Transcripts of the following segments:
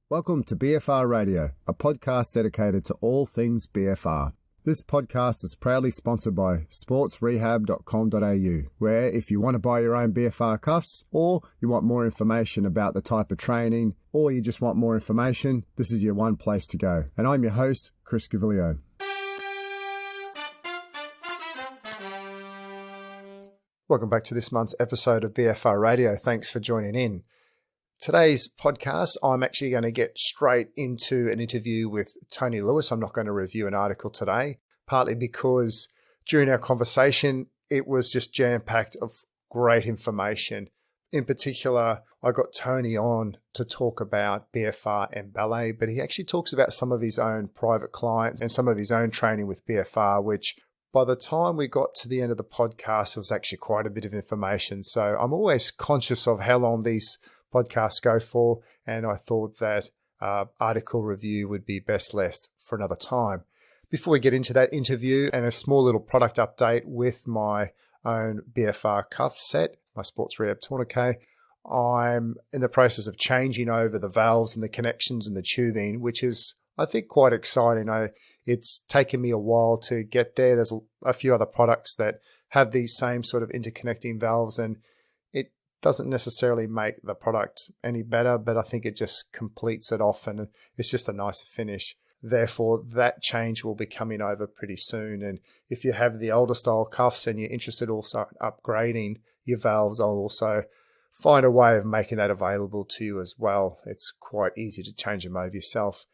Welcome to BFR Radio, a podcast dedicated to all things BFR. This podcast is proudly sponsored by sportsrehab.com.au, where if you want to buy your own BFR cuffs, or you want more information about the type of training, or you just want more information, this is your one place to go. And I'm your host, Chris Gavilio. Welcome back to this month's episode of BFR Radio. Thanks for joining in. Today's podcast, I'm actually going to get straight into an interview with Tony Lewis. I'm not going to review an article today, partly because during our conversation, it was just jam-packed of great information. In particular, I got Tony on to talk about BFR and Ballet, but he actually talks about some of his own private clients and some of his own training with BFR, which by the time we got to the end of the podcast, it was actually quite a bit of information. So I'm always conscious of how long these podcasts go for, and I thought that article review would be best left for another time. Before we get into that interview and a small little product update with my own BFR cuff set, my Sports Rehab Tourniquet, I'm in the process of changing over the valves and the connections and the tubing, which is, I think, quite exciting. It's taken me a while to get there. There's a few other products that have these same sort of interconnecting valves, and it doesn't necessarily make the product any better, but I think it just completes it off and it's just a nicer finish. Therefore, that change will be coming over pretty soon. And if you have the older style cuffs and you're interested also in upgrading your valves, I'll also find a way of making that available to you as well. It's quite easy to change them over yourself.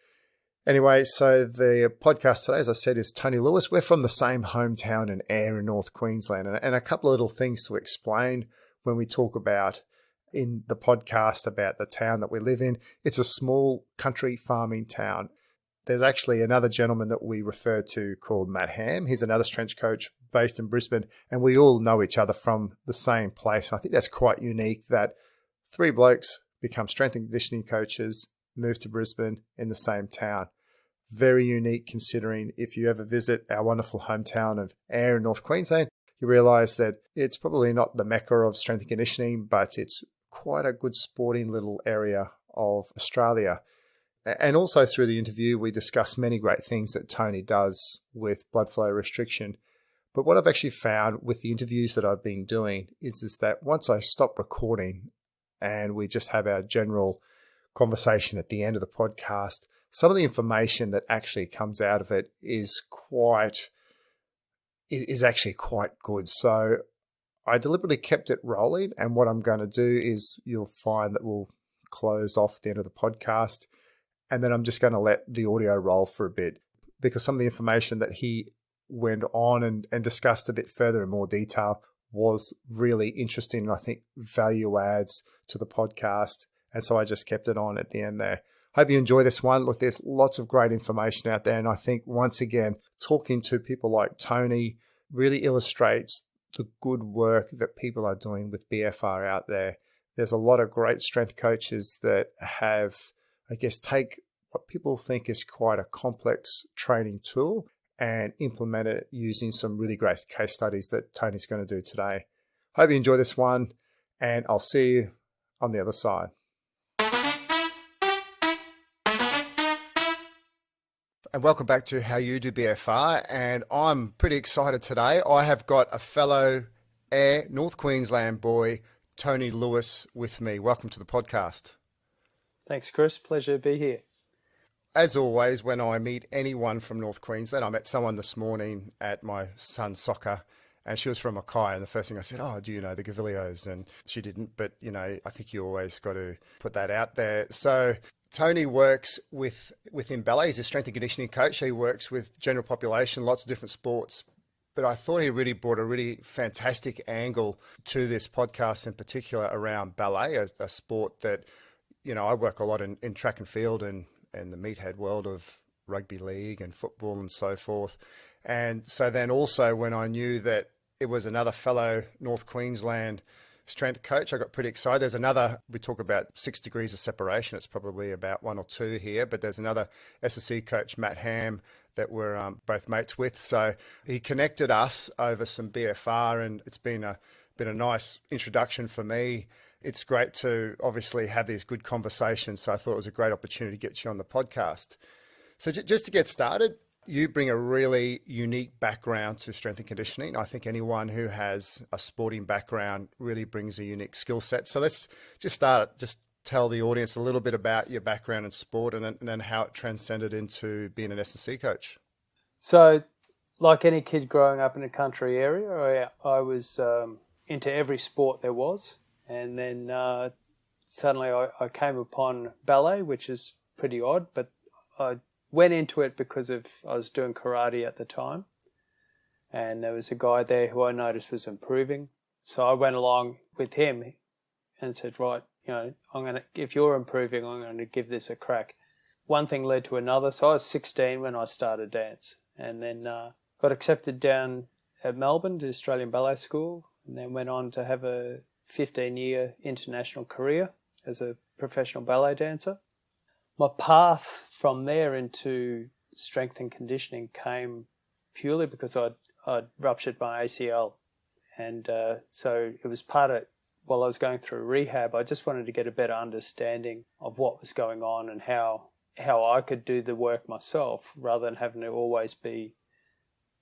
Anyway, so the podcast today, as I said, is Tony Lewis. We're from the same hometown in Ayr in North Queensland, and a couple of little things to explain when we talk about in the podcast about the town that we live in. It's a small country farming town. There's actually another gentleman that we refer to called Matt Ham. He's another strength coach based in Brisbane, and we all know each other from the same place. I think that's quite unique that three blokes become strength and conditioning coaches, move to Brisbane in the same town. Very unique, considering if you ever visit our wonderful hometown of Ayr in North Queensland, you realise that it's probably not the mecca of strength and conditioning, but it's quite a good sporting little area of Australia. And also through the interview, we discuss many great things that Tony does with blood flow restriction. But what I've actually found with the interviews that I've been doing is that once I stop recording and we just have our general conversation at the end of the podcast, some of the information that actually comes out of it is actually quite good. So I deliberately kept it rolling, and what I'm going to do is you'll find that we'll close off the end of the podcast, and then I'm just going to let the audio roll for a bit, because some of the information that he went on and discussed a bit further in more detail was really interesting, and I think value adds to the podcast, and so I just kept it on at the end there. Hope you enjoy this one. Look, there's lots of great information out there. And I think, once again, talking to people like Tony really illustrates the good work that people are doing with BFR out there. There's a lot of great strength coaches that have, take what people think is quite a complex training tool and implement it using some really great case studies that Tony's going to do today. Hope you enjoy this one, and I'll see you on the other side. And welcome back to How You Do BFR, and I'm pretty excited today. I have got a fellow Ayr, North Queensland boy, Tony Lewis, with me. Welcome to the podcast. Thanks, Chris. Pleasure to be here. As always, when I meet anyone from North Queensland, I met someone this morning at my son's soccer, and she was from Mackay, and the first thing I said, do you know the Gavilios? And she didn't, but, I think you always got to put that out there. So Tony works within Ballet. He's a strength and conditioning coach. He works with general population, lots of different sports. But I thought he really brought a really fantastic angle to this podcast, in particular around ballet, a sport that, I work a lot in track and field and the meathead world of rugby league and football and so forth. And so then also when I knew that it was another fellow North Queensland strength coach, I got pretty excited. There's another, we talk about 6 degrees of separation. It's probably about 1 or 2 here, but there's another S&C coach, Matt Ham, that we're both mates with. So he connected us over some BFR, and it's been a nice introduction for me It's great to obviously have these good conversations. So I thought it was a great opportunity to get you on the podcast. So just to get started, you bring a really unique background to strength and conditioning. I think anyone who has a sporting background really brings a unique skill set. So let's just start, just tell the audience a little bit about your background in sport and then how it transcended into being an S&C coach. So, like any kid growing up in a country area, I was into every sport there was. And then suddenly I came upon ballet, which is pretty odd, but I went into it because I was doing karate at the time. And there was a guy there who I noticed was improving. So I went along with him and said, right, if you're improving, I'm going to give this a crack. One thing led to another. So I was 16 when I started dance, and then got accepted down at Melbourne to Australian Ballet School, and then went on to have a 15-year international career as a professional ballet dancer. My path from there into strength and conditioning came purely because I'd ruptured my ACL, and so it was part of, while I was going through rehab, I just wanted to get a better understanding of what was going on and how I could do the work myself rather than having to always be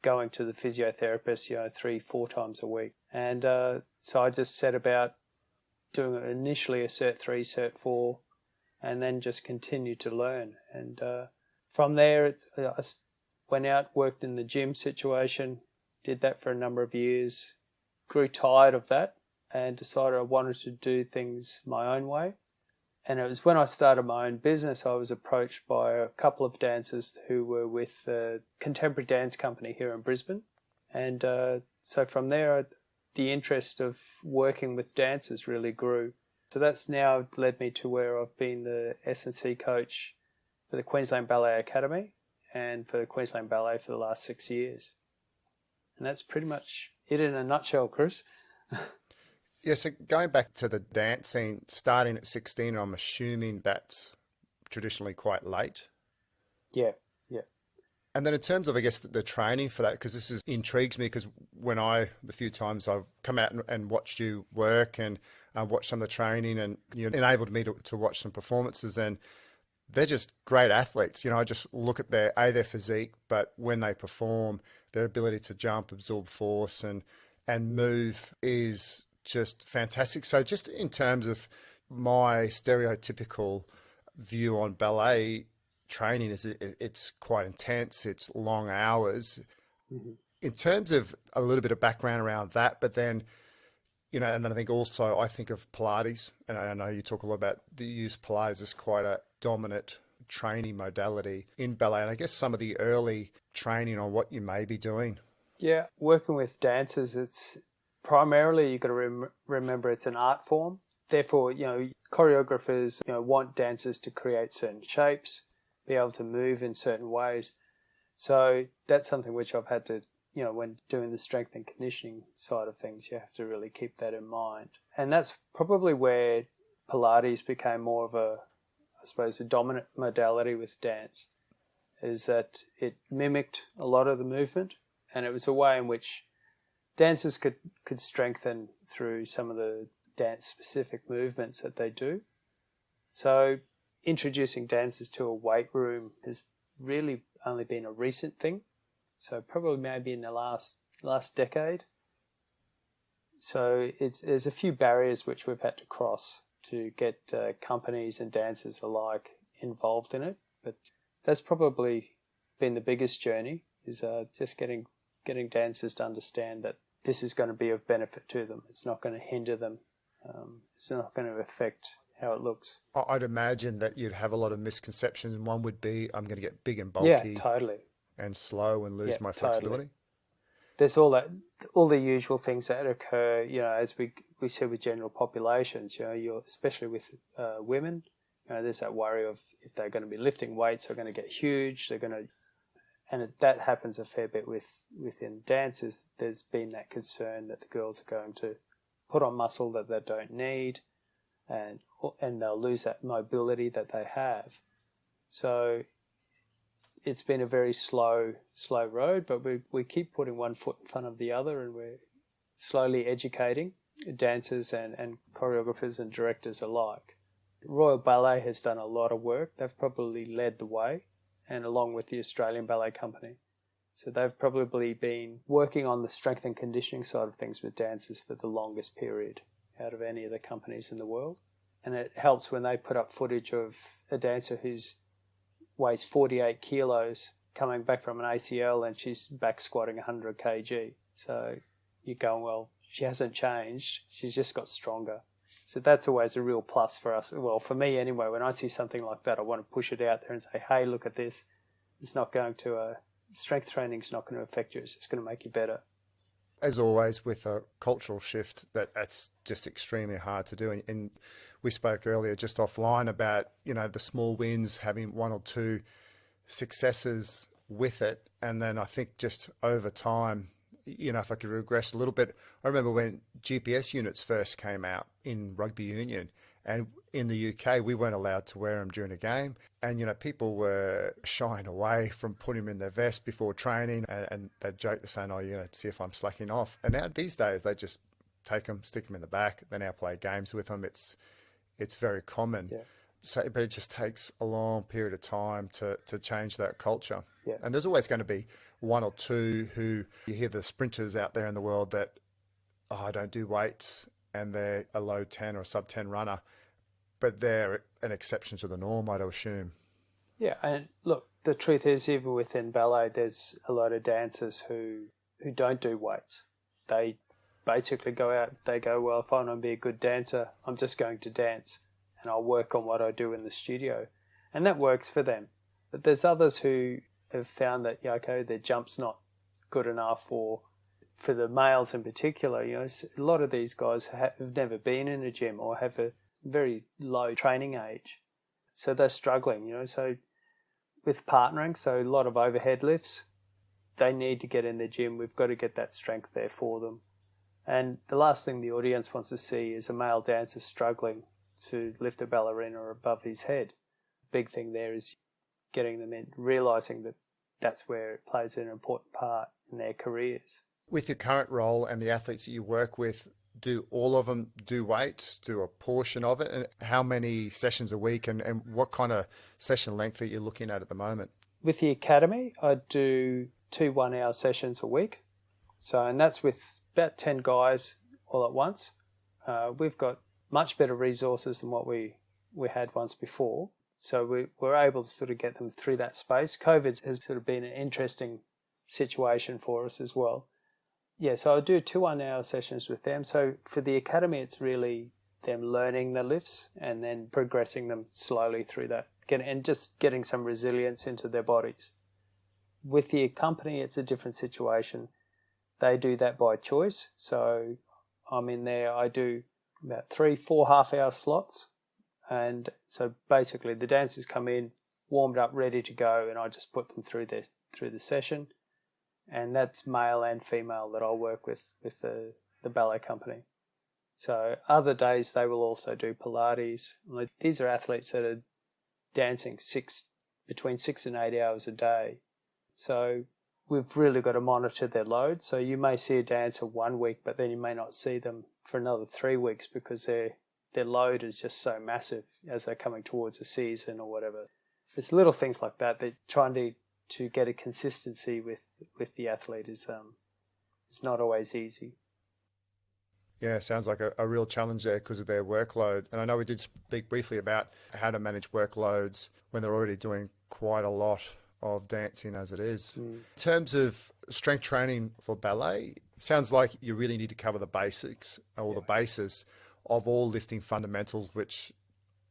going to the physiotherapist, 3-4 times a week. And so I just set about doing initially a Cert 3, Cert 4, and then just continued to learn. And from there, I went out, worked in the gym situation, did that for a number of years, grew tired of that, and decided I wanted to do things my own way. And it was when I started my own business, I was approached by a couple of dancers who were with a contemporary dance company here in Brisbane. And so from there, the interest of working with dancers really grew. So that's now led me to where I've been the S&C coach for the Queensland Ballet Academy and for the Queensland Ballet for the last 6 years. And that's pretty much it in a nutshell, Chris. Yeah, so going back to the dancing, starting at 16, I'm assuming that's traditionally quite late. Yeah. And then in terms of, I guess, the training for that, because this intrigues me, because the few times I've come out and watched you work and watched some of the training, and you enabled me to watch some performances, and they're just great athletes. I just look at their physique, but when they perform, their ability to jump, absorb force, and move is just fantastic. So just in terms of my stereotypical view on ballet training, is it's quite intense, it's long hours. Mm-hmm. In terms of a little bit of background around that, but then, and then I think also I think of Pilates, and I know you talk a lot about the use of Pilates as quite a dominant training modality in ballet, and I guess some of the early training on what you may be doing. Yeah, working with dancers, it's primarily, you've got to remember it's an art form. Therefore, choreographers want dancers to create certain shapes, be able to move in certain ways. So that's something which I've had to, when doing the strength and conditioning side of things, you have to really keep that in mind. And that's probably where Pilates became more of a dominant modality with dance, is that it mimicked a lot of the movement, and it was a way in which dancers could strengthen through some of the dance-specific movements that they do. So introducing dancers to a weight room has really only been a recent thing. So probably maybe in the last decade. So there's a few barriers which we've had to cross to get companies and dancers alike involved in it. But that's probably been the biggest journey, is just getting dancers to understand that this is going to be of benefit to them. It's not going to hinder them. It's not going to affect how it looks. I'd imagine that you'd have a lot of misconceptions, and one would be, I'm going to get big and bulky, yeah, totally, and slow and lose my flexibility. Totally. There's all the usual things that occur, as we see with general populations. Especially with women, there's that worry of if they're going to be lifting weights, they're going to get huge. That happens a fair bit within dances. There's been that concern that the girls are going to put on muscle that they don't need, and they'll lose that mobility that they have. So it's been a very slow road, but we keep putting one foot in front of the other, and we're slowly educating dancers and choreographers and directors alike. Royal Ballet has done a lot of work. They've probably led the way, and along with the Australian Ballet Company. So they've probably been working on the strength and conditioning side of things with dancers for the longest period out of any of the companies in the world. And it helps when they put up footage of a dancer who's weighs 48 kilos coming back from an ACL and she's back squatting 100 kg. So you're going, well, she hasn't changed. She's just got stronger. So that's always a real plus for us. Well, for me anyway, when I see something like that, I want to push it out there and say, hey, look at this. It's not going to, strength training is not going to affect you. It's just going to make you better. As always, with a cultural shift, that's just extremely hard to do. And we spoke earlier just offline about, the small wins, having one or two successes with it. And then I think just over time, if I could regress a little bit, I remember when GPS units first came out in rugby union, and in the UK, we weren't allowed to wear them during a game. And, people were shying away from putting them in their vest before training, and they'd joke, saying, see if I'm slacking off. And now these days, they just take them, stick them in the back. They now play games with them. It's very common. Yeah. So, but it just takes a long period of time to change that culture. Yeah. And there's always going to be one or two who, you hear the sprinters out there in the world that, I don't do weights, and they're a low 10 or sub 10 runner, but they're an exception to the norm, I'd assume. Yeah, and look, the truth is, even within ballet, there's a lot of dancers who don't do weights. They basically go out, they go, well, if I want to be a good dancer, I'm just going to dance, and I'll work on what I do in the studio. And that works for them. But there's others who have found that, their jump's not good enough, or for the males in particular, a lot of these guys have never been in a gym or have a very low training age. So they're struggling, so with partnering, so a lot of overhead lifts, they need to get in the gym. We've got to get that strength there for them. And the last thing the audience wants to see is a male dancer struggling to lift a ballerina above his head. Big thing there is getting them in, realising that that's where it plays an important part in their careers. With your current role and the athletes that you work with, do all of them do weights, do a portion of it? And how many sessions a week, and what kind of session length are you looking at the moment? With the academy, I do 2 1-hour sessions a week. So, and that's with about 10 guys all at once. We've got much better resources than what we had once before. So we're able to sort of get them through that space. COVID has sort of been an interesting situation for us as well. Yeah, so I do 2 1-hour sessions with them. So for the academy, it's really them learning the lifts and then progressing them slowly through that, and just getting some resilience into their bodies. With the company, it's a different situation. They do that by choice. So I'm in there, I do about 3-4 half-hour slots. And so basically the dancers come in, warmed up, ready to go, and I just put them through the session. And that's male and female that I'll work with the ballet company. So other days they will also do Pilates. These are athletes that are dancing between 6 and 8 hours a day. So we've really got to monitor their load. So you may see a dancer 1 week, but then you may not see them for another 3 weeks because their load is just so massive as they're coming towards a season or whatever. There's little things like that trying to get a consistency with the athlete is not always easy. Yeah, sounds like a real challenge there because of their workload. And I know we did speak briefly about how to manage workloads when they're already doing quite a lot of dancing as it is. In terms of strength training for ballet, sounds like you really need to cover the basics or the basis of all lifting fundamentals, which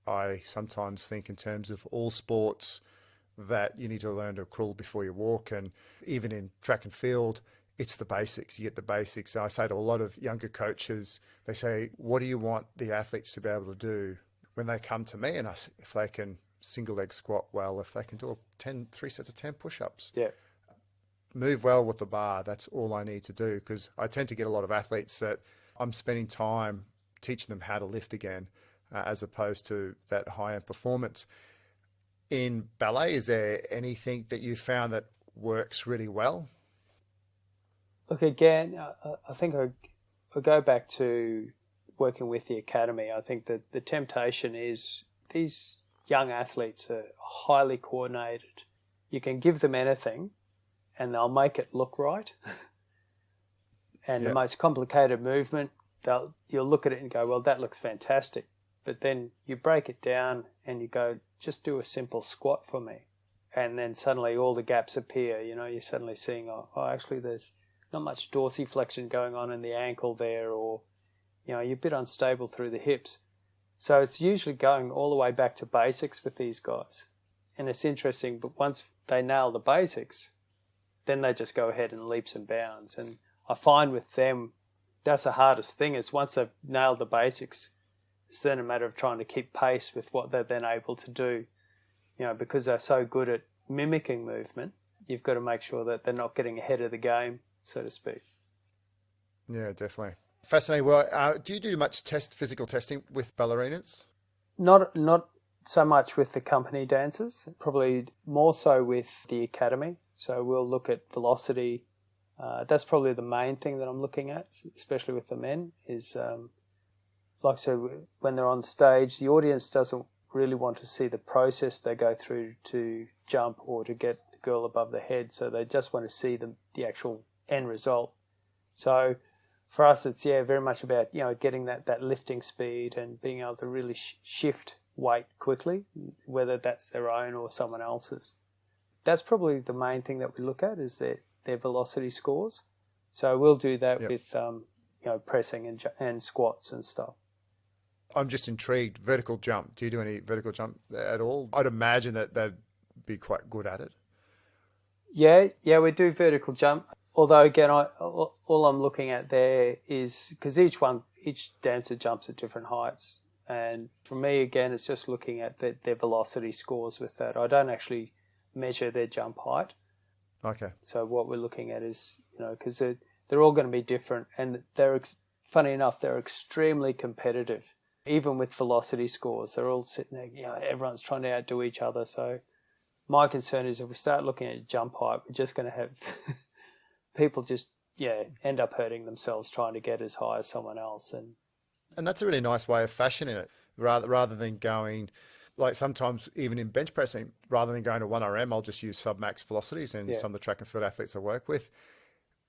I sometimes think in terms of all sports that you need to learn to crawl before you walk. And even in track and field, it's the basics. You get the basics. I say to a lot of younger coaches, they say, what do you want the athletes to be able to do when they come to me? And I say, if they can single leg squat well, if they can do 3 sets of 10 push-ups, move well with the bar, that's all I need to do. Because I tend to get a lot of athletes that I'm spending time teaching them how to lift again, as opposed to that high-end performance. In ballet, is there anything that you found that works really well? Look, again, I think I go back to working with the academy, I think that the temptation is these young athletes are highly coordinated. You can give them anything and they'll make it look right. And the most complicated movement, you'll look at it and go, well, that looks fantastic. But then you break it down and you go, just do a simple squat for me. And then suddenly all the gaps appear. You're suddenly seeing, actually there's not much dorsiflexion going on in the ankle there, or, you're a bit unstable through the hips. So it's usually going all the way back to basics with these guys. And it's interesting, but once they nail the basics, then they just go ahead and leaps and bounds. And I find with them, that's the hardest thing, is once they've nailed the basics, it's then a matter of trying to keep pace with what they're then able to do. Because they're so good at mimicking movement, you've got to make sure that they're not getting ahead of the game, so to speak. Yeah, definitely. Fascinating. Well, do you do much physical testing with ballerinas? Not so much with the company dancers, probably more so with the academy. So we'll look at velocity. That's probably the main thing that I'm looking at, especially with the men, is like I said, when they're on stage, the audience doesn't really want to see the process they go through to jump or to get the girl above the head. So they just want to see the actual end result. So for us, it's very much about getting that lifting speed and being able to really shift weight quickly, whether that's their own or someone else's. That's probably the main thing that we look at, is their velocity scores. So we'll do that with pressing and squats and stuff. I'm just intrigued. Vertical jump. Do you do any vertical jump at all? I'd imagine that they'd be quite good at it. Yeah, we do vertical jump. Although again, all I'm looking at there is, because each dancer jumps at different heights, and for me again, it's just looking at their velocity scores with that. I don't actually measure their jump height. Okay. So what we're looking at is, because they're all going to be different, and funny enough, they're extremely competitive. Even with velocity scores, they're all sitting there, everyone's trying to outdo each other. So my concern is if we start looking at jump height, we're just going to have people just, end up hurting themselves trying to get as high as someone else. And that's a really nice way of fashioning it, rather than going, like sometimes even in bench pressing, rather than going to 1RM, I'll just use sub-max velocities and some of the track and field athletes I work with.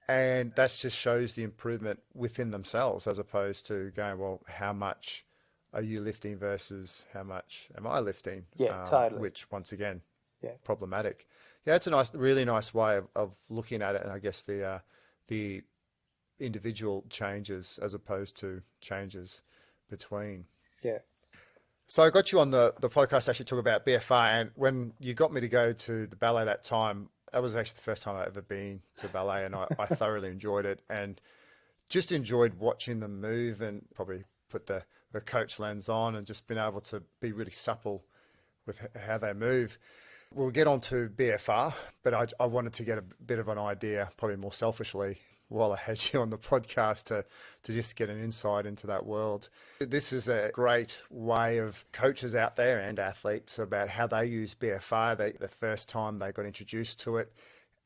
And that just shows the improvement within themselves, as opposed to going, well, how much are you lifting versus how much am I lifting? Yeah, totally. Which, once again, problematic. Yeah, it's a really nice way of looking at it, and I guess the individual changes as opposed to changes between. Yeah. So I got you on the podcast to actually talk about BFR, and when you got me to go to the ballet that time, that was actually the first time I'd ever been to ballet, and I thoroughly enjoyed it, and just enjoyed watching them move, and probably put the coach lens on and just been able to be really supple with how they move. We'll get on to BFR, but I wanted to get a bit of an idea, probably more selfishly, while I had you on the podcast to just get an insight into that world. This is a great way of coaches out there and athletes about how they use BFR, the first time they got introduced to it,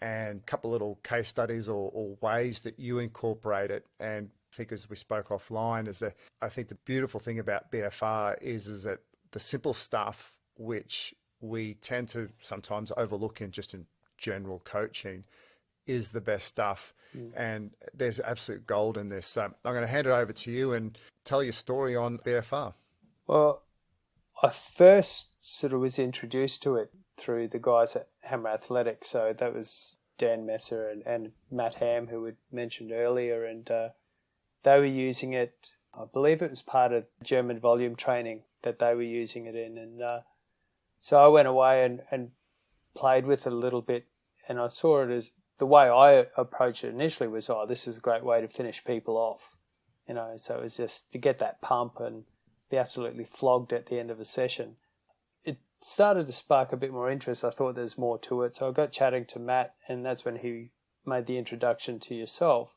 and a couple of little case studies or ways that you incorporate it. And I think, as we spoke offline, is that I think the beautiful thing about BFR is that the simple stuff, which we tend to sometimes overlook in general coaching, is the best stuff. And there's absolute gold in this. So I'm going to hand it over to you and tell your story on BFR. Well, I first sort of was introduced to it through the guys at Hammer Athletic. So that was Dan Messer and Matt Ham, who we mentioned earlier, and they were using it. I believe it was part of German volume training that they were using it in. And so I went away and played with it a little bit, and I saw it as, the way I approached it initially was, this is a great way to finish people off. So it was just to get that pump and be absolutely flogged at the end of a session. It started to spark a bit more interest. I thought there's more to it. So I got chatting to Matt, and that's when he made the introduction to yourself.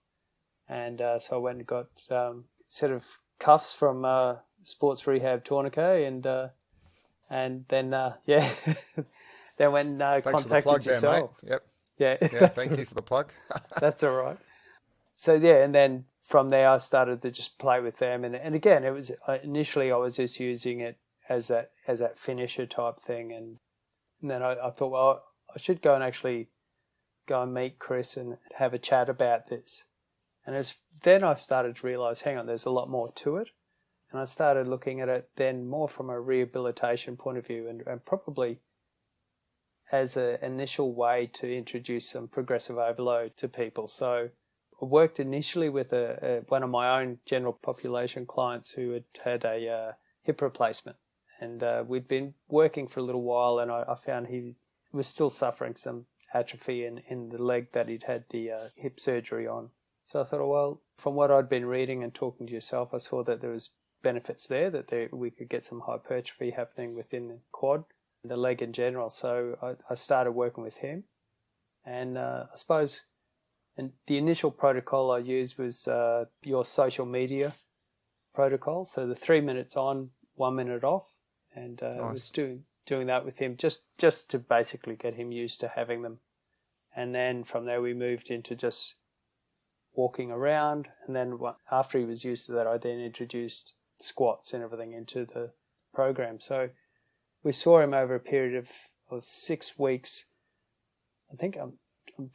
And so I went and got set of cuffs from Sports Rehab Tourniquet, and then then went and contacted plug yourself. there, mate. Yep. Yeah. Yeah, thank you for the plug. That's all right. So yeah, and then from there I started to just play with them, and again it was initially I was just using it as that finisher type thing, and then I thought, well, I should go and actually go and meet Chris and have a chat about this. And then I started to realise, hang on, there's a lot more to it. And I started looking at it then more from a rehabilitation point of view, and probably as an initial way to introduce some progressive overload to people. So I worked initially with one of my own general population clients who had a hip replacement. And we'd been working for a little while, and I found he was still suffering some atrophy in the leg that he'd had the hip surgery on. So I thought, well, from what I'd been reading and talking to yourself, I saw that there was benefits there, that we could get some hypertrophy happening within the quad, the leg in general. So I started working with him. And I suppose the initial protocol I used was your social media protocol. So the 3 minutes on, 1 minute off. And Nice. was doing that with him just to basically get him used to having them. And then from there we moved into just walking around. And then after he was used to that, I then introduced squats and everything into the program. So we saw him over a period of 6 weeks. I think I'm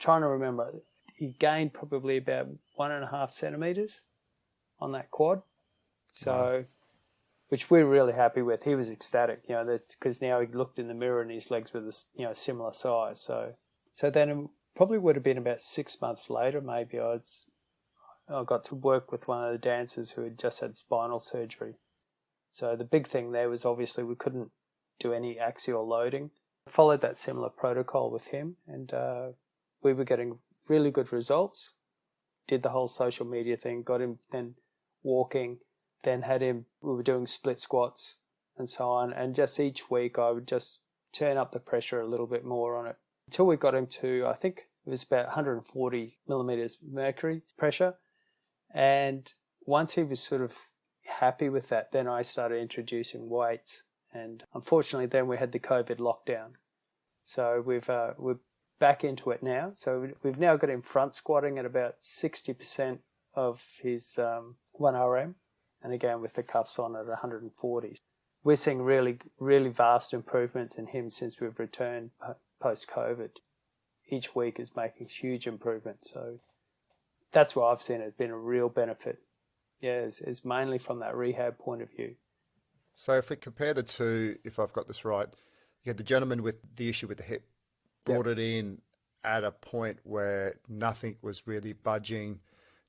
trying to remember. He gained probably about 1.5 centimeters on that quad. So... Wow. Which we're really happy with. He was ecstatic, because now he looked in the mirror and his legs were similar size. So then it probably would have been about 6 months later, maybe I got to work with one of the dancers who had just had spinal surgery. So the big thing there was obviously we couldn't do any axial loading. I followed that similar protocol with him, and we were getting really good results. Did the whole social media thing, got him then walking. Then we were doing split squats and so on. And just each week I would just turn up the pressure a little bit more on it until we got him to, I think it was about 140 millimeters mercury pressure. And once he was sort of happy with that, then I started introducing weights. And unfortunately then we had the COVID lockdown. So we're back into it now. So we've now got him front squatting at about 60% of his 1RM. And again, with the cuffs on at 140. We're seeing really, really vast improvements in him since we've returned post-COVID. Each week is making huge improvements. So that's what I've seen. It's been a real benefit. Yeah, it's mainly from that rehab point of view. So if we compare the two, if I've got this right, you had the gentleman with the issue with the hip, brought it in at a point where nothing was really budging,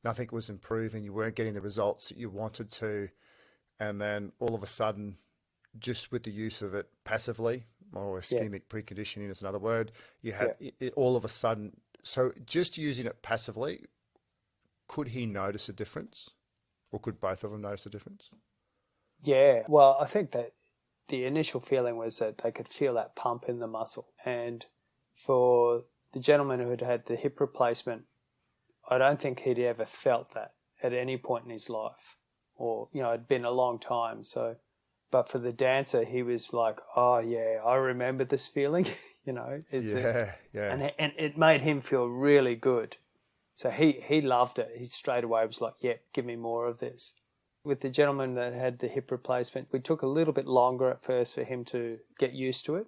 nothing was improving, you weren't getting the results that you wanted to, and then all of a sudden, just with the use of it passively, or ischemic preconditioning is another word, you had it all of a sudden. So just using it passively, could he notice a difference? Or could both of them notice a difference? Yeah, well, I think that the initial feeling was that they could feel that pump in the muscle. And for the gentleman who had had the hip replacement, I don't think he'd ever felt that at any point in his life, or, it'd been a long time. So, but for the dancer, he was like, oh yeah, I remember this feeling, And it made him feel really good. So he loved it. He straight away was like, yeah, give me more of this. With the gentleman that had the hip replacement, we took a little bit longer at first for him to get used to it.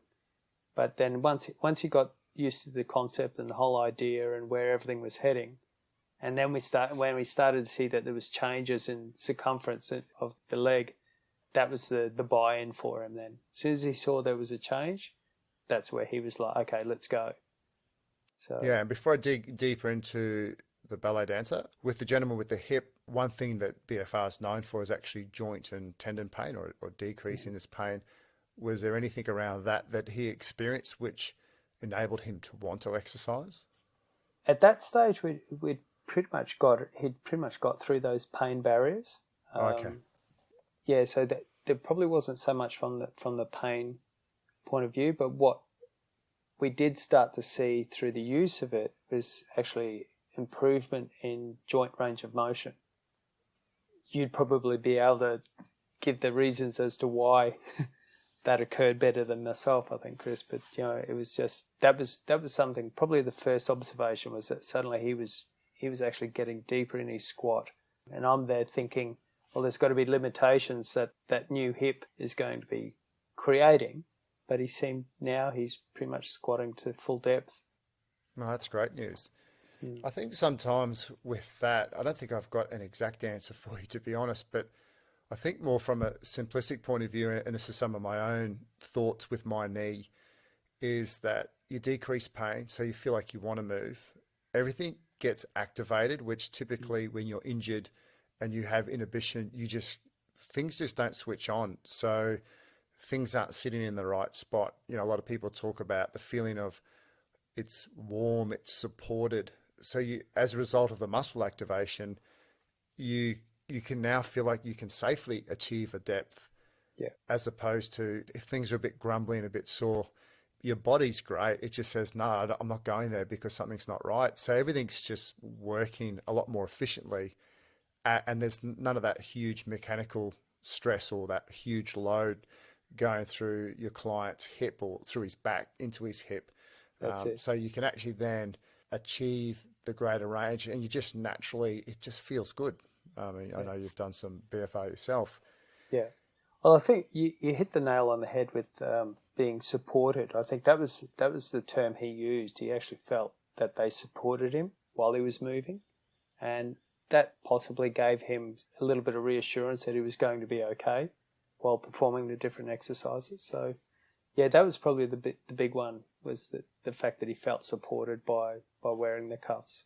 But then once he got used to the concept and the whole idea and where everything was heading, and then when we started to see that there was changes in circumference of the leg, that was the buy-in for him then. As soon as he saw there was a change, that's where he was like, okay, let's go. So yeah, and before I dig deeper into the ballet dancer, with the gentleman with the hip, one thing that BFR is known for is actually joint and tendon pain, or decreasing this pain. Was there anything around that he experienced which enabled him to want to exercise? At that stage, he'd pretty much got through those pain barriers. Okay. Yeah, so there probably wasn't so much from the pain point of view, but what we did start to see through the use of it was actually improvement in joint range of motion. You'd probably be able to give the reasons as to why that occurred better than myself, I think, Chris. But it was just that was something. Probably the first observation was that suddenly he was he was actually getting deeper in his squat. And I'm there thinking, well, there's got to be limitations that new hip is going to be creating. But he's pretty much squatting to full depth. No, that's great news. Mm. I think sometimes with that, I don't think I've got an exact answer for you, to be honest, but I think more from a simplistic point of view, and this is some of my own thoughts with my knee, is that you decrease pain, so you feel like you want to move. Everything gets activated, which typically when you're injured and you have inhibition, things just don't switch on. So things aren't sitting in the right spot. You know, a lot of people talk about the feeling of it's warm, it's supported. So you, as a result of the muscle activation, you can now feel like you can safely achieve a depth. Yeah. As opposed to if things are a bit grumbly and a bit sore, your body's great. It just says, no, I'm not going there because something's not right. So everything's just working a lot more efficiently. And there's none of that huge mechanical stress or that huge load going through your client's hip or through his back into his hip. That's it. So you can actually then achieve the greater range, and you just naturally, it just feels good. I mean, I know you've done some BFR yourself. Yeah. Well, I think you hit the nail on the head with being supported. I think that was the term he used. He actually felt that they supported him while he was moving, and that possibly gave him a little bit of reassurance that he was going to be okay while performing the different exercises. So, yeah, that was probably the big one, was the fact that he felt supported by wearing the cuffs.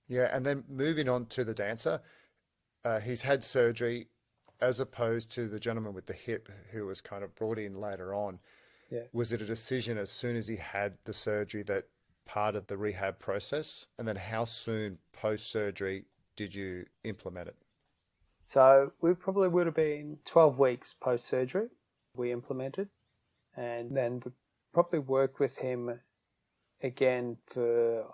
Yeah, and then moving on to the dancer, he's had surgery as opposed to the gentleman with the hip who was kind of brought in later on. Yeah. Was it a decision as soon as he had the surgery that part of the rehab process? And then how soon post-surgery did you implement it? So we probably would have been 12 weeks post-surgery we implemented, and then we probably worked with him again for,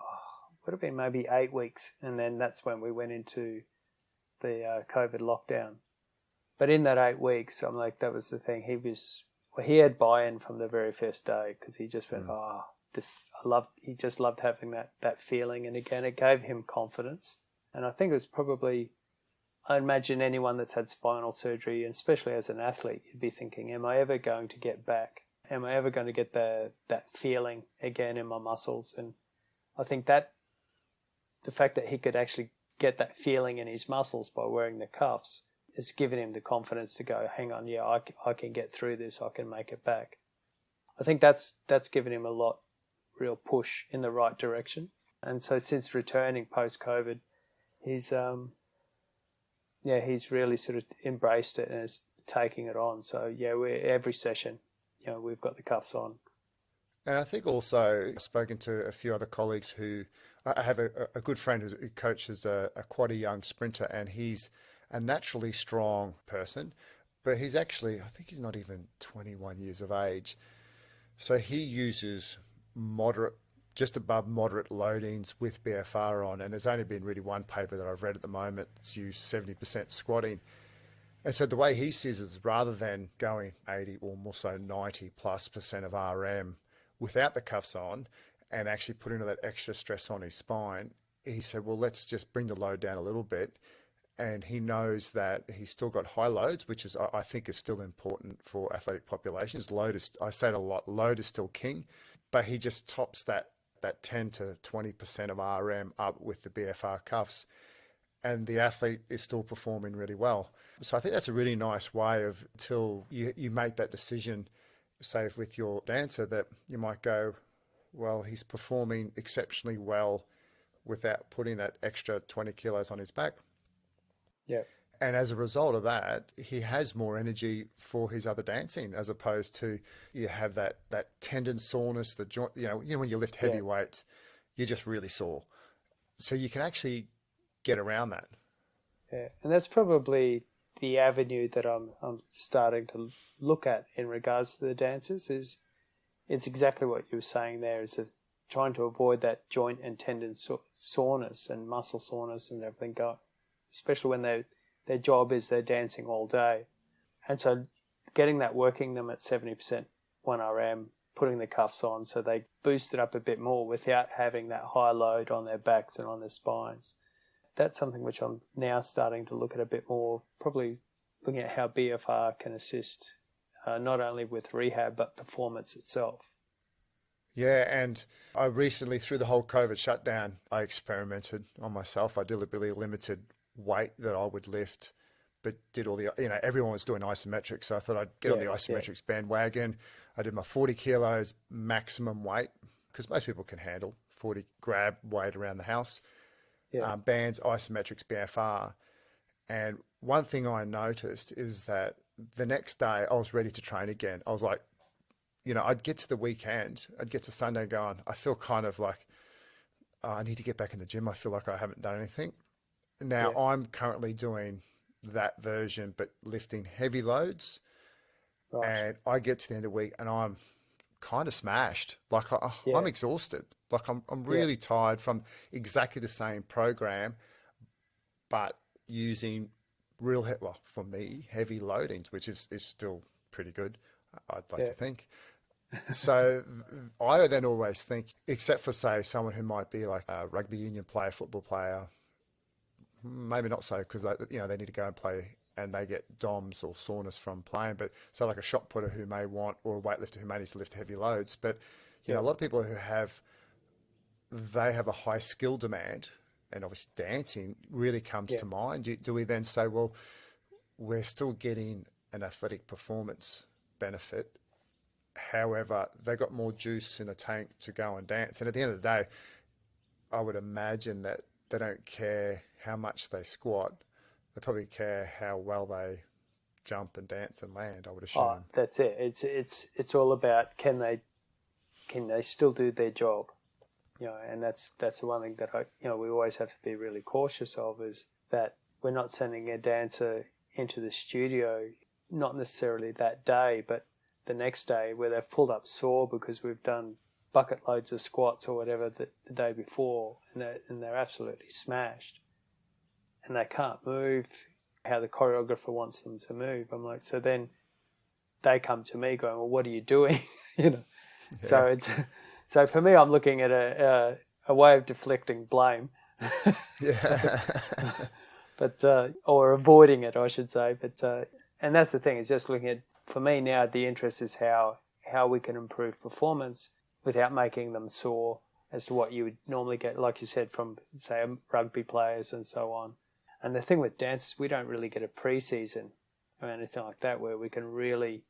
would have been maybe 8 weeks, and then that's when we went into the COVID lockdown. But in that 8 weeks, I'm like, that was the thing. He had buy-in from the very first day, because he just went, he just loved having that feeling. And again, it gave him confidence. And I think it was probably, I imagine anyone that's had spinal surgery, and especially as an athlete, you'd be thinking, am I ever going to get back? Am I ever going to get that feeling again in my muscles? And I think that the fact that he could actually get that feeling in his muscles by wearing the cuffs, it's given him the confidence to go, hang on, yeah, I can get through this, I can make it back. I think that's given him a real push in the right direction. And so since returning post-COVID, he's really sort of embraced it and is taking it on. So yeah, every session, we've got the cuffs on. And I think also I've spoken to a few other colleagues who, I have a good friend who coaches quite a young sprinter, and he's a naturally strong person, but he's actually, I think he's not even 21 years of age. So he uses just above moderate loadings with BFR on, and there's only been really one paper that I've read at the moment that's used 70% squatting. And so the way he sees it is, rather than going 80 or more so 90+% of RM without the cuffs on and actually putting all that extra stress on his spine, he said, well, let's just bring the load down a little bit. And he knows that he's still got high loads, which is, I think, is still important for athletic populations. I say it a lot, load is still king, but he just tops that 10 to 20% of RM up with the BFR cuffs, and the athlete is still performing really well. So I think that's a really nice way of, until you make that decision, say with your dancer, that you might go, well, he's performing exceptionally well without putting that extra 20 kilos on his back. Yeah. And as a result of that, he has more energy for his other dancing, as opposed to you have that tendon soreness, the joint, when you lift heavy weights, you're just really sore. So you can actually get around that. Yeah. And that's probably the avenue that I'm starting to look at in regards to the dancers. It's exactly what you were saying there, is of trying to avoid that joint and tendon soreness and muscle soreness and everything going, especially when their job is they're dancing all day. And so getting that, working them at 70% 1RM, putting the cuffs on so they boost it up a bit more without having that high load on their backs and on their spines. that's something which I'm now starting to look at a bit more, probably looking at how BFR can assist not only with rehab but performance itself. Yeah, and I recently, through the whole COVID shutdown, I experimented on myself. I deliberately limited weight that I would lift, but did all the, everyone was doing isometrics, so I thought I'd get on the isometrics bandwagon. I did my 40 kilos maximum weight, because most people can handle 40 grab weight around the house. Bands, isometrics, BFR. And one thing I noticed is that the next day I was ready to train again. I was like, I'd get to the weekend, I'd get to Sunday going, I feel kind of like, I need to get back in the gym. I feel like I haven't done anything. Now I'm currently doing that version, but lifting heavy loads. Right. And I get to the end of the week and I'm kind of smashed. Like I'm exhausted. Like I'm really tired from exactly the same program, but using for me, heavy loadings, which is still pretty good, I'd like to think. So I then always think, except for, say, someone who might be like a rugby union player, football player, maybe not so, because they need to go and play and they get DOMS or soreness from playing. But so like a shot putter who may want, or a weightlifter who may need to lift heavy loads. But a lot of people who have a high skill demand, and obviously dancing really comes to mind. Do we then say, well, we're still getting an athletic performance benefit, however, they got more juice in the tank to go and dance. And at the end of the day, I would imagine that they don't care how much they squat. They probably care how well they jump and dance and land, I would assume. Oh, that's it. It's all about can they still do their job? And that's the one thing that we always have to be really cautious of, is that we're not sending a dancer into the studio, not necessarily that day, but the next day, where they've pulled up sore because we've done bucket loads of squats or whatever the day before, and they're absolutely smashed, and they can't move how the choreographer wants them to move. I'm like, so then they come to me going, well, what are you doing? So for me, I'm looking at a way of deflecting blame, or avoiding it, I should say. But and that's the thing, is just looking at, for me now, the interest is how we can improve performance without making them sore, as to what you would normally get, like you said, from, say, rugby players and so on. And the thing with dance is we don't really get a pre-season or anything like that where we can really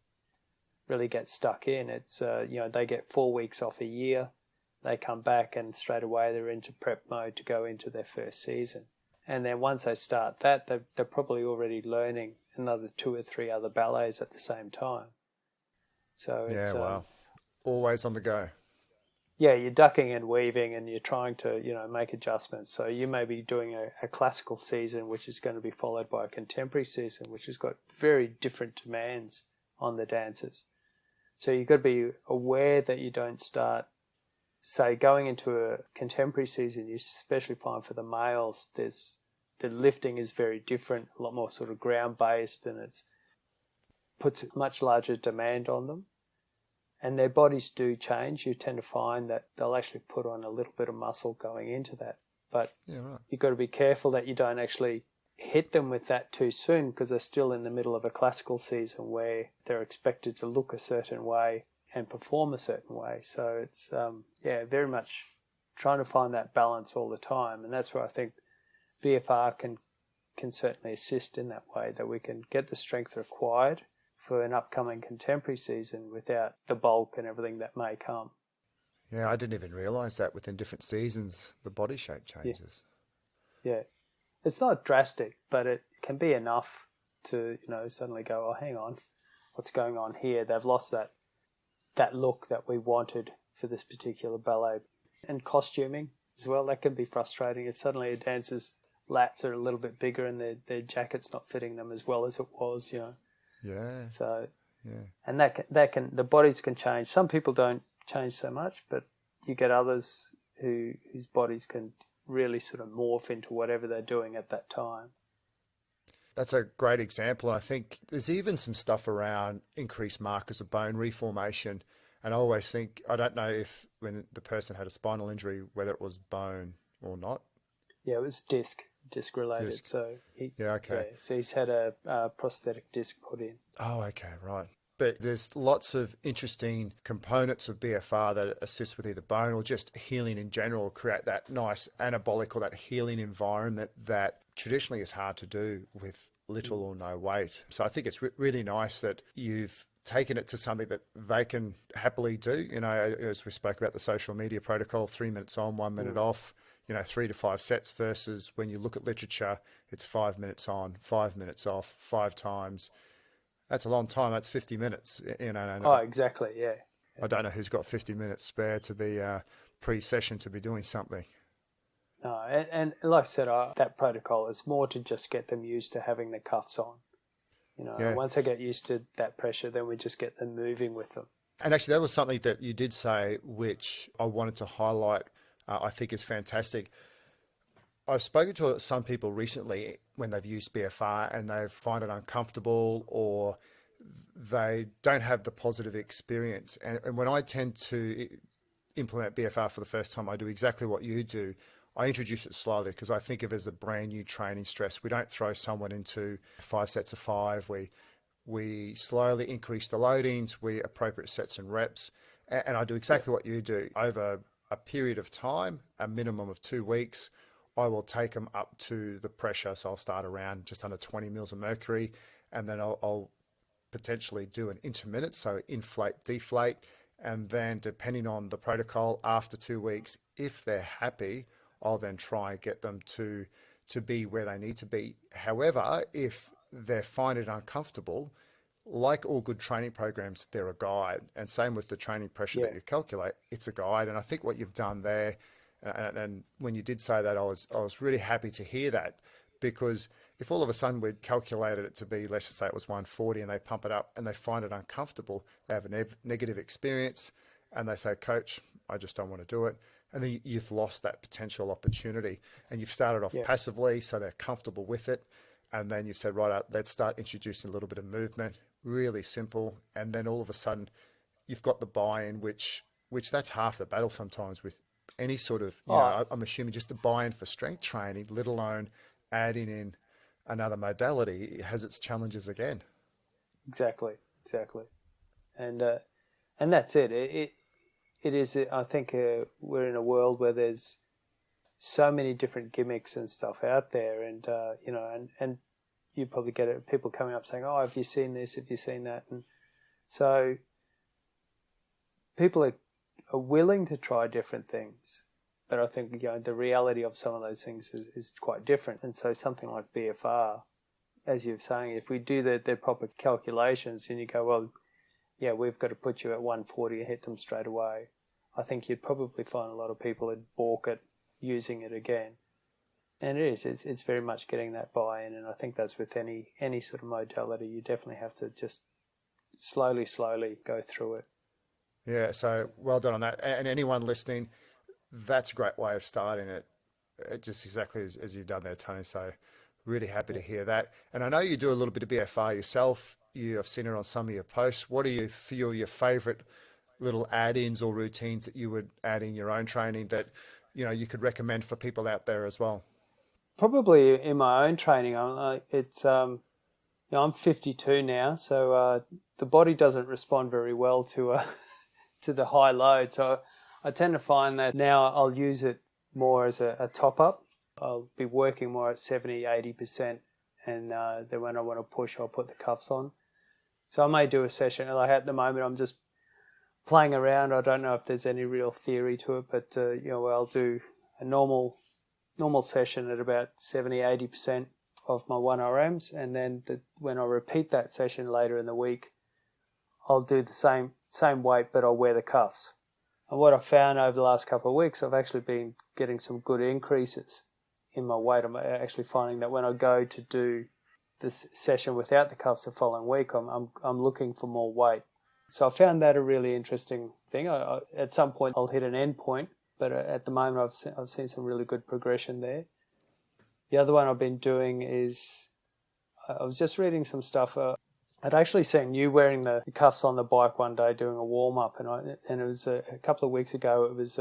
get stuck in. It's they get 4 weeks off a year, they come back and straight away they're into prep mode to go into their first season. And then once they start that, they're probably already learning another 2 or 3 other ballets at the same time. So it's wow. Always on the go. Yeah, you're ducking and weaving, and you're trying to make adjustments. So you may be doing a classical season, which is going to be followed by a contemporary season, which has got very different demands on the dancers. So you've got to be aware that you don't start, say, going into a contemporary season. You especially find for the males, the lifting is very different, a lot more sort of ground-based, and it puts much larger demand on them. And their bodies do change. You tend to find that they'll actually put on a little bit of muscle going into that. But you've got to be careful that you don't actually hit them with that too soon, because they're still in the middle of a classical season where they're expected to look a certain way and perform a certain way. So it's, very much trying to find that balance all the time. And that's where I think BFR can certainly assist in that way, that we can get the strength required for an upcoming contemporary season without the bulk and everything that may come. Yeah, I didn't even realise that within different seasons, the body shape changes. Yeah. It's not drastic, but it can be enough to, suddenly go, oh, hang on, what's going on here? They've lost that look that we wanted for this particular ballet. And costuming as well, that can be frustrating if suddenly a dancer's lats are a little bit bigger and their jacket's not fitting them as well as it was, Yeah. So, and that can the bodies can change. Some people don't change so much, but you get others whose bodies can really sort of morph into whatever they're doing at that time. That's a great example. And I think there's even some stuff around increased markers of bone reformation. And I always think, I don't know if when the person had a spinal injury, whether it was bone or not. Yeah, it was disc. disc related. Disc. So Okay. so he's had a prosthetic disc put in. Oh, okay, right. But there's lots of interesting components of BFR that assist with either bone or just healing in general, create that nice anabolic or that healing environment that traditionally is hard to do with little or no weight. So I think it's really nice that you've taken it to something that they can happily do. You know, as we spoke about the social media protocol, 3 minutes on, 1 minute off, 3 to 5 sets versus when you look at literature, it's 5 minutes on, 5 minutes off, 5 times. That's a long time. That's 50 minutes. Oh, exactly. Yeah. I don't know who's got 50 minutes spare to be pre-session to be doing something. No, and like I said, that protocol is more to just get them used to having the cuffs on. Once they get used to that pressure, then we just get them moving with them. And actually, that was something that you did say, which I wanted to highlight. I think is fantastic. I've spoken to some people recently when they've used BFR and they find it uncomfortable or they don't have the positive experience. And when I tend to implement BFR for the first time, I do exactly what you do. I introduce it slowly because I think of it as a brand new training stress. We don't throw someone into 5 sets of 5. We slowly increase the loadings, we appropriate sets and reps. And I do exactly what you do. Over a period of time, a minimum of 2 weeks, I will take them up to the pressure. So I'll start around just under 20 mils of mercury, and then I'll potentially do an intermittent, so inflate, deflate, and then depending on the protocol, after 2 weeks, if they're happy, I'll then try and get them to be where they need to be. However, if they find it uncomfortable, like all good training programs, they're a guide. And same with the training pressure that you calculate, it's a guide. And I think what you've done there, and when you did say that, I was really happy to hear that, because if all of a sudden we'd calculated it to be, let's just say it was 140, and they pump it up and they find it uncomfortable, they have a negative experience, and they say, Coach, I just don't want to do it. And then you've lost that potential opportunity, and you've started off passively, so they're comfortable with it. And then you've said, right, let's start introducing a little bit of movement, really simple. And then all of a sudden you've got the buy-in, which that's half the battle sometimes with any sort of, I'm assuming just the buy-in for strength training, let alone adding in another modality, it has its challenges again. Exactly. And that's it. It is, I think we're in a world where there's so many different gimmicks and stuff out there, and and you probably get it, people coming up saying, oh, have you seen this, have you seen that? And so people are willing to try different things, but I think the reality of some of those things is quite different. And so something like BFR, as you're saying, if we do the proper calculations and you go, well, yeah, we've got to put you at 140 and hit them straight away, I think you'd probably find a lot of people would balk at using it again. And it's very much getting that buy-in, and I think that's with any sort of modality. You definitely have to just slowly go through it. Yeah, so well done on that. And anyone listening, that's a great way of starting it, just exactly as you've done there, Tony. So really happy to hear that. And I know you do a little bit of BFR yourself. I've seen it on some of your posts. What do you feel your favourite little add-ins or routines that you would add in your own training that you could recommend for people out there as well? Probably in my own training, I'm 52 now, so the body doesn't respond very well to to the high load. So I tend to find that now I'll use it more as a top-up. I'll be working more at 70, 80%, and then when I want to push, I'll put the cuffs on. So I may do a session. Like at the moment, I'm just playing around. I don't know if there's any real theory to it, but I'll do a normal session at about 70, 80% of my 1RMs, and then when I repeat that session later in the week, I'll do the same weight, but I'll wear the cuffs. And what I've found over the last couple of weeks, I've actually been getting some good increases in my weight. I'm actually finding that when I go to do this session without the cuffs the following week, I'm looking for more weight. So I found that a really interesting thing. At some point, I'll hit an end point, but at the moment, I've seen some really good progression there. The other one I've been doing is, I was just reading some stuff. I'd actually seen you wearing the cuffs on the bike one day doing a warm-up, and it was a couple of weeks ago. It was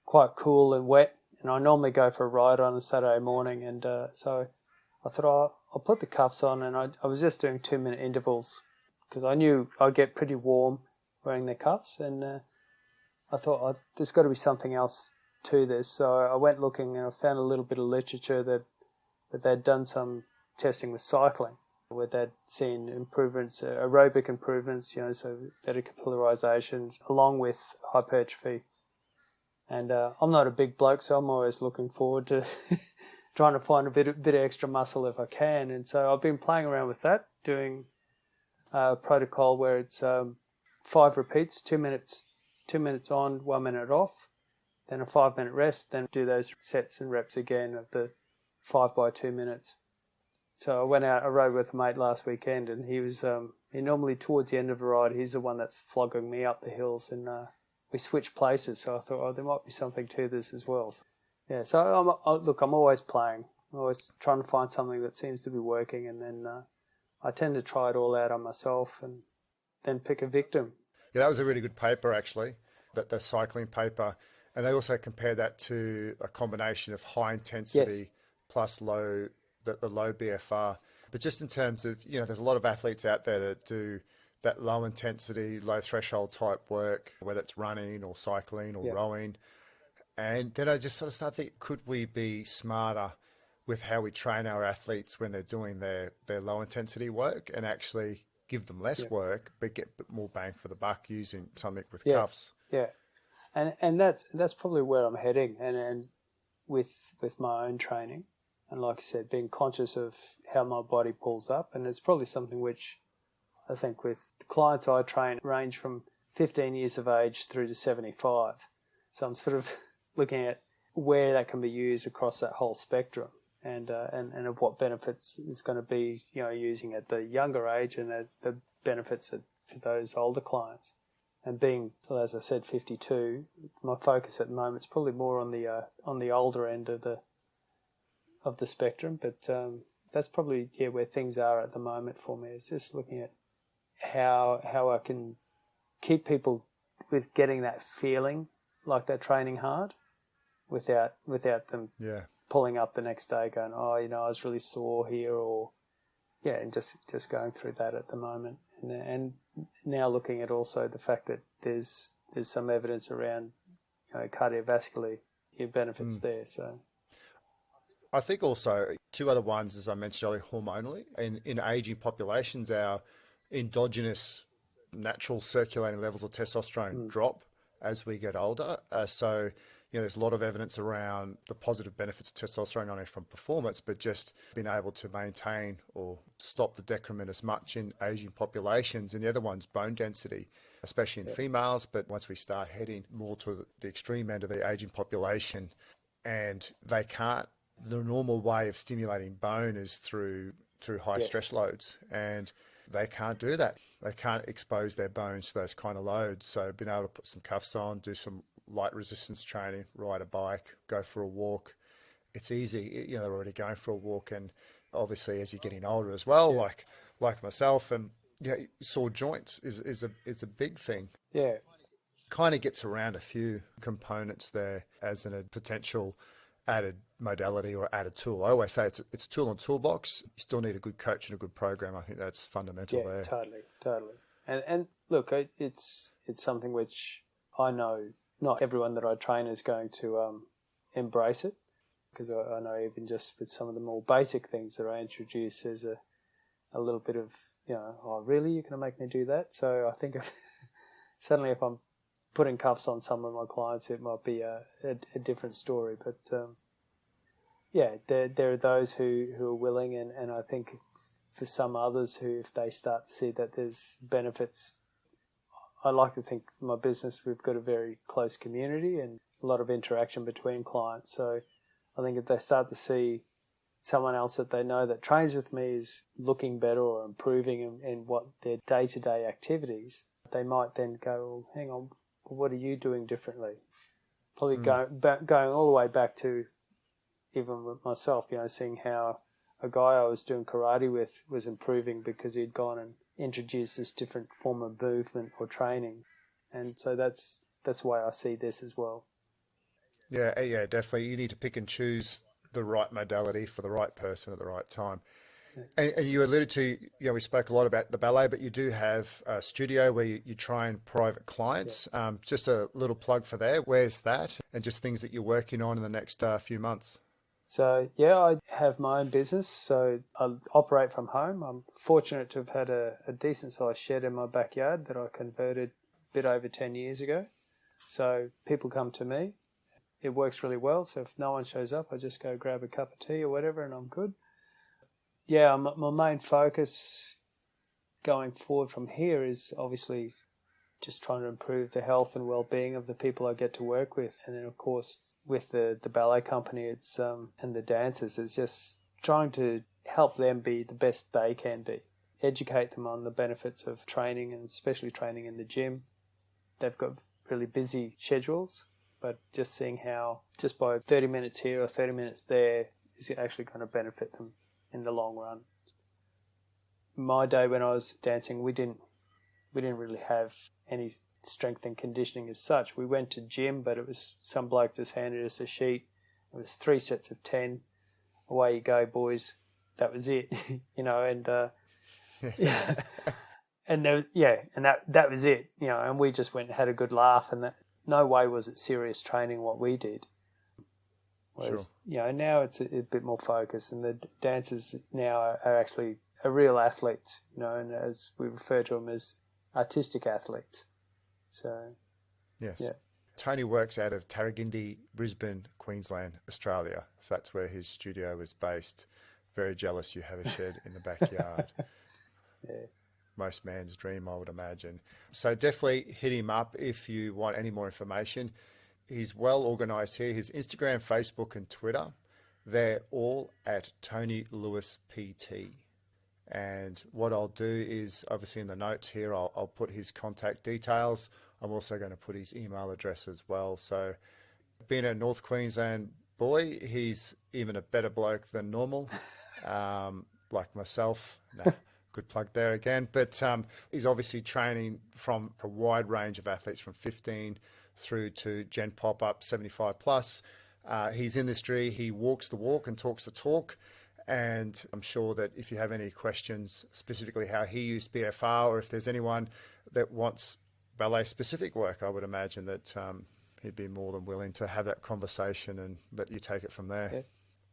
quite cool and wet, and I normally go for a ride on a Saturday morning, and so I thought I'll put the cuffs on, and I was just doing 2-minute intervals because I knew I'd get pretty warm wearing the cuffs, and I thought there's got to be something else to this. So I went looking, and I found a little bit of literature that they'd done some testing with cycling, where they'd seen improvements, aerobic improvements, so better capillarization along with hypertrophy. And I'm not a big bloke, so I'm always looking forward to trying to find a bit of extra muscle if I can. And so I've been playing around with that, doing a protocol where it's 5 repeats, 2 minutes on, 1 minute off, then a 5-minute rest, then do those sets and reps again of the 5 by 2 minutes. So I rode with a mate last weekend, and he was he normally towards the end of a ride, he's the one that's flogging me up the hills, and we switched places. So I thought, there might be something to this as well. Yeah, so I'm always playing. I'm always trying to find something that seems to be working, and then I tend to try it all out on myself and then pick a victim. Yeah, that was a really good paper, actually, the cycling paper. And they also compared that to a combination of high intensity plus the low BFR. But just in terms of, there's a lot of athletes out there that do that low intensity, low threshold type work, whether it's running or cycling or rowing. And then I just sort of start thinking, could we be smarter with how we train our athletes when they're doing their low intensity work, and actually give them less work, but get more bang for the buck using something with cuffs? Yeah. And that's probably where I'm heading, and with my own training, and like I said, being conscious of how my body pulls up, and it's probably something which I think with the clients I train range from 15 years of age through to 75. So I'm sort of looking at where that can be used across that whole spectrum, and of what benefits it's going to be, using at the younger age, and the benefits for those older clients. And being, as I said, 52, my focus at the moment is probably more on the older end of the spectrum. But that's probably where things are at the moment for me. It's just looking at how I can keep people with getting that feeling like they're training hard, without them pulling up the next day going, I was really sore here, and just going through that at the moment. And now looking at also the fact that there's some evidence around cardiovascular benefits there. So I think also 2 other ones, as I mentioned earlier, hormonally. In aging populations, our endogenous natural circulating levels of testosterone drop as we get older. So there's a lot of evidence around the positive benefits of testosterone, not only from performance, but just being able to maintain or stop the decrement as much in aging populations. And the other one's bone density, especially in females. But once we start heading more to the extreme end of the aging population, and they can't, the normal way of stimulating bone is through high stress loads, and they can't do that. They can't expose their bones to those kind of loads. So being able to put some cuffs on, do some light resistance training, ride a bike, go for a walk. It's easy. They're already going for a walk, and obviously as you're getting older as well, like myself, and sore joints is a big thing. Yeah. Kind of gets around a few components there as a potential added modality or added tool. I always say it's a tool in the toolbox. You still need a good coach and a good program. I think that's fundamental there. Totally. And look, it's something which I know not everyone that I train is going to embrace it, because I know even just with some of the more basic things that I introduce, there's a little bit of, really, you're going to make me do that? So I think suddenly if I'm putting cuffs on some of my clients, it might be a different story. But there are those who are willing, and I think for some others who, if they start to see that there's benefits, I like to think in my business we've got a very close community and a lot of interaction between clients. So I think if they start to see someone else that they know that trains with me is looking better or improving in what their day-to-day activities, they might then go, well, hang on, what are you doing differently? Probably going all the way back to even with myself, seeing how a guy I was doing karate with was improving because he'd gone and introduced this different form of movement or training. And so that's the way I see this as well. Yeah, definitely. You need to pick and choose the right modality for the right person at the right time. And you alluded to, we spoke a lot about the ballet, but you do have a studio where you train private Yeah. clients. Just a little plug for there. Where's that? And just things that you're working on in the next few months. So, yeah, I have my own business, so I operate from home. I'm fortunate to have had a decent-sized shed in my backyard that I converted a bit over 10 years ago. So people come to me. It works really well, so if no one shows up, I just go grab a cup of tea or whatever and I'm good. Yeah, my main focus going forward from here is obviously just trying to improve the health and well-being of the people I get to work with. And then, of course, with the ballet company and the dancers, it's just trying to help them be the best they can be, educate them on the benefits of training and especially training in the gym. They've got really busy schedules, but just seeing how just by 30 minutes here or 30 minutes there is actually going to benefit them in the long run. My day when I was dancing, we didn't really have any strength and conditioning as such. We went to gym, but it was some bloke just handed us a sheet. It was 3 sets of 10. Away you go, boys. That was it, and yeah, and that was it, and we just went and had a good laugh, and that no way was it serious training what we did. Whereas, Sure. Now it's a bit more focused, and the dancers now are actually real athletes, and as we refer to them as artistic athletes. So, Yes. yeah. Tony works out of Tarragindi, Brisbane, Queensland, Australia. So that's where his studio is based. Very jealous you have a shed in the backyard. Yeah. Most man's dream, I would imagine. So definitely hit him up if you want any more information. He's well organised here. His Instagram, Facebook and Twitter, they're all at Tony Lewis PT. And what I'll do is, obviously in the notes here, I'll put his contact details. I'm also going to put his email address as well. So being a North Queensland boy, he's even a better bloke than normal, like myself. Nah, good plug there again. But he's obviously training from a wide range of athletes from 15 through to Gen Pop up 75 plus. He's industry. He walks the walk and talks the talk. And I'm sure that if you have any questions, specifically how he used BFR, or if there's anyone that wants ballet specific work, I would imagine that he'd be more than willing to have that conversation and let you take it from there. Yeah,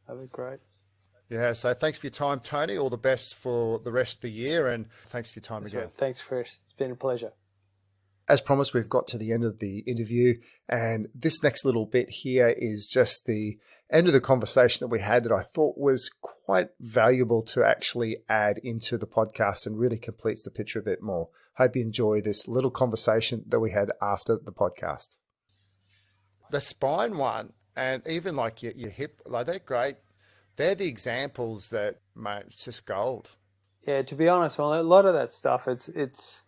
that'd be great. Yeah, so thanks for your time, Tony. All the best for the rest of the year, and thanks for your time again. Right. Thanks, Chris. It's been a pleasure. As promised, we've got to the end of the interview, and this next little bit here is just the end of the conversation that we had that I thought was quite valuable to actually add into the podcast and really completes the picture a bit more. Hope you enjoy this little conversation that we had after the podcast. The spine one, and even like your hip, like they're great. They're the examples that, mate, it's just gold. Yeah, to be honest, well, a lot of that stuff, it's.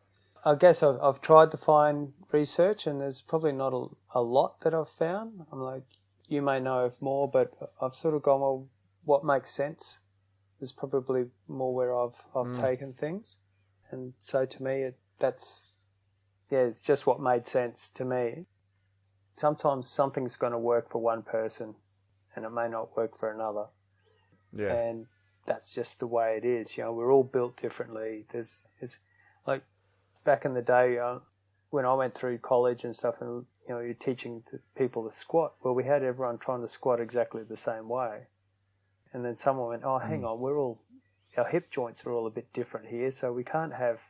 I guess I've tried to find research, and there's probably not a lot that I've found. I'm like, you may know of more, but I've sort of gone, well, what makes sense? There's probably more where I've taken things, and so to me, it's just what made sense to me. Sometimes something's going to work for one person, and it may not work for another. Yeah, and that's just the way it is. We're all built differently. It's like back in the day when I went through college and stuff, and you're teaching people to squat. Well, we had everyone trying to squat exactly the same way, and then someone went, "Oh, hang on, our hip joints are all a bit different here, so we can't have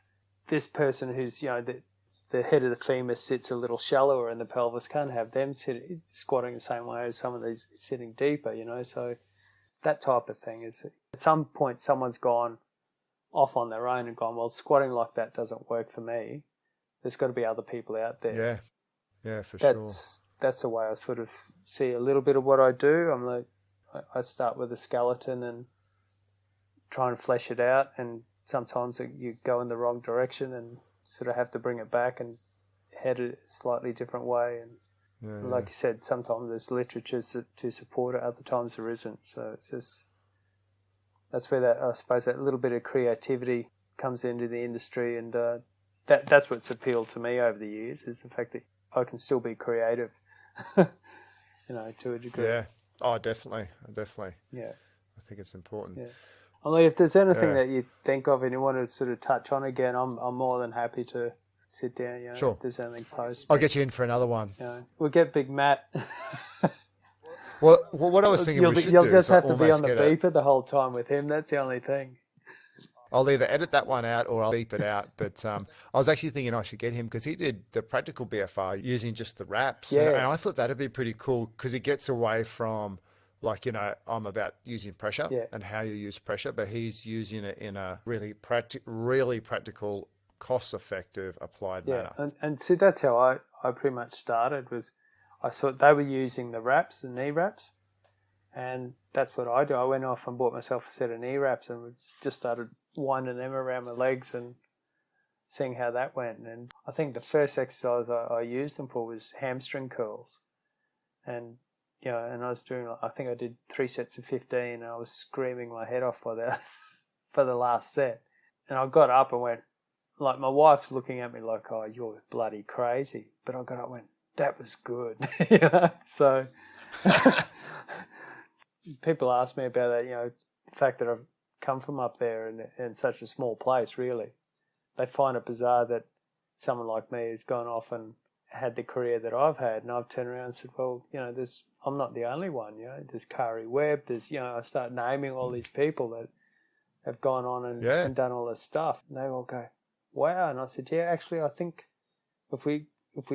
this person who's the head of the femur sits a little shallower in the pelvis. Can't have them squatting the same way as some of these sitting deeper. So." That type of thing is, at some point, someone's gone off on their own and gone, well, squatting like that doesn't work for me. There's got to be other people out there. Yeah, for sure. That's the way I sort of see a little bit of what I do. I'm like, I start with a skeleton and try and flesh it out, and sometimes you go in the wrong direction and sort of have to bring it back and head it a slightly different way. And like you said, sometimes there's literature to support it, other times there isn't. So it's just, that's where I suppose that little bit of creativity comes into the industry, and that's what's appealed to me over the years, is the fact that I can still be creative. to a degree. Yeah. Oh, definitely. Yeah. I think it's important. Yeah. Only if there's anything that you think of and you want to sort of touch on again, I'm more than happy to sit down. Sure. If there's anything post. I'll get you in for another one. We'll get Big Matt. Well, what I was thinking you'll just have to be on the beeper the whole time with him. That's the only thing. I'll either edit that one out or I'll beep it out. But I was actually thinking I should get him because he did the practical BFR using just the wraps. Yeah. And I thought that'd be pretty cool because he gets away from, like, I'm about using pressure and how you use pressure, but he's using it in a really practical, cost-effective, applied manner. And see, that's how I pretty much started. Was I saw they were using the wraps, the knee wraps, and that's what I do. I went off and bought myself a set of knee wraps and just started winding them around my legs and seeing how that went. And I think the first exercise I used them for was hamstring curls. And, and I was doing, I think I did 3 sets of 15 and I was screaming my head off for the last set. And I got up and went, like, my wife's looking at me like, oh, you're bloody crazy. But I got up and went, that was good. So people ask me about that, the fact that I've come from up there in such a small place, really. They find it bizarre that someone like me has gone off and had the career that I've had, and I've turned around and said, well, I'm not the only one, there's Kari Webb, there's, I start naming all these people that have gone on and done all this stuff, and they all go, wow. And I said, yeah, actually, I think if we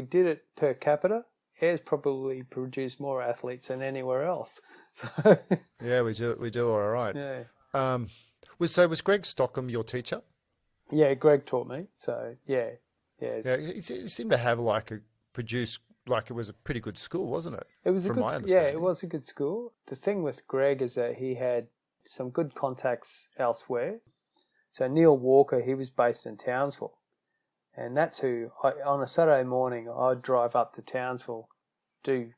did it per capita, Ayers probably produce more athletes than anywhere else. So yeah, we do all right. Yeah. Was Greg Stockham your teacher? Yeah, Greg taught me. So yeah. He seemed to have it was a pretty good school, wasn't it? It was it was a good school. The thing with Greg is that he had some good contacts elsewhere. So Neil Walker, he was based in Townsville. And that's who, on a Saturday morning, I'd drive up to Townsville, do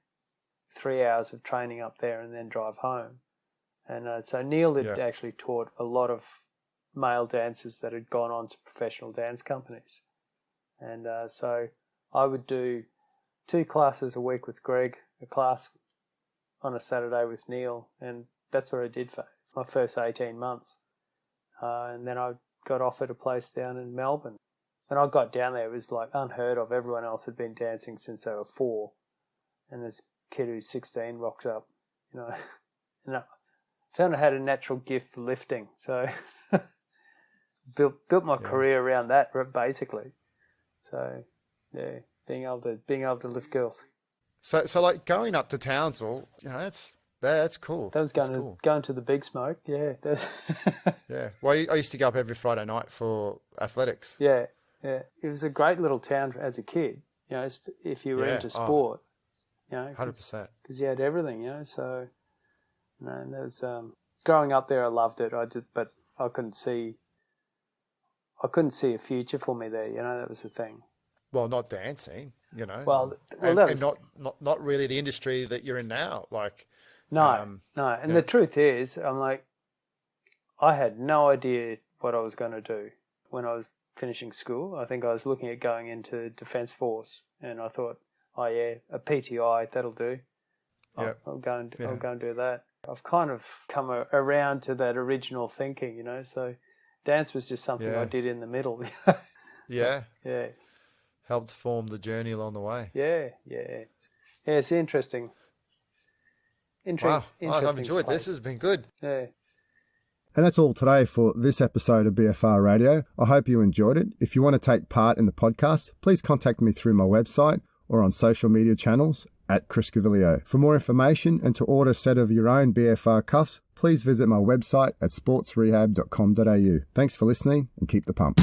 3 hours of training up there and then drive home. And so Neil had actually taught a lot of male dancers that had gone on to professional dance companies. And so I would do 2 classes a week with Greg, a class on a Saturday with Neil, and that's what I did for my first 18 months. And then I got offered a place down in Melbourne. When I got down there, it was like unheard of. Everyone else had been dancing since they were 4. And this kid who's 16 rocks up, And I found I had a natural gift for lifting. So built my career around that, basically. So, yeah, being able to lift girls. So like going up to Townsville, that's cool. That was going to the Big Smoke, yeah. Yeah. Well, I used to go up every Friday night for athletics. Yeah. Yeah, it was a great little town as a kid. If you were into sport, 100%. Because you had everything, So, and there's growing up there, I loved it. But I couldn't see a future for me there. That was the thing. Well, not dancing, Well, and not really the industry that you're in now. Like, no. And the truth is, I'm like, I had no idea what I was going to do when I was finishing school. I think I was looking at going into Defence Force, and I thought, oh yeah, a PTI, that'll do. I'll go and do that. I've kind of come around to that original thinking, So dance was just something I did in the middle. Yeah. Yeah. Helped form the journey along the way. Yeah. It's interesting. Wow, I've enjoyed this. This has been good. Yeah. And that's all today for this episode of BFR Radio. I hope you enjoyed it. If you want to take part in the podcast, please contact me through my website or on social media channels at Chris Gavilio. For more information and to order a set of your own BFR cuffs, please visit my website at sportsrehab.com.au. Thanks for listening and keep the pump.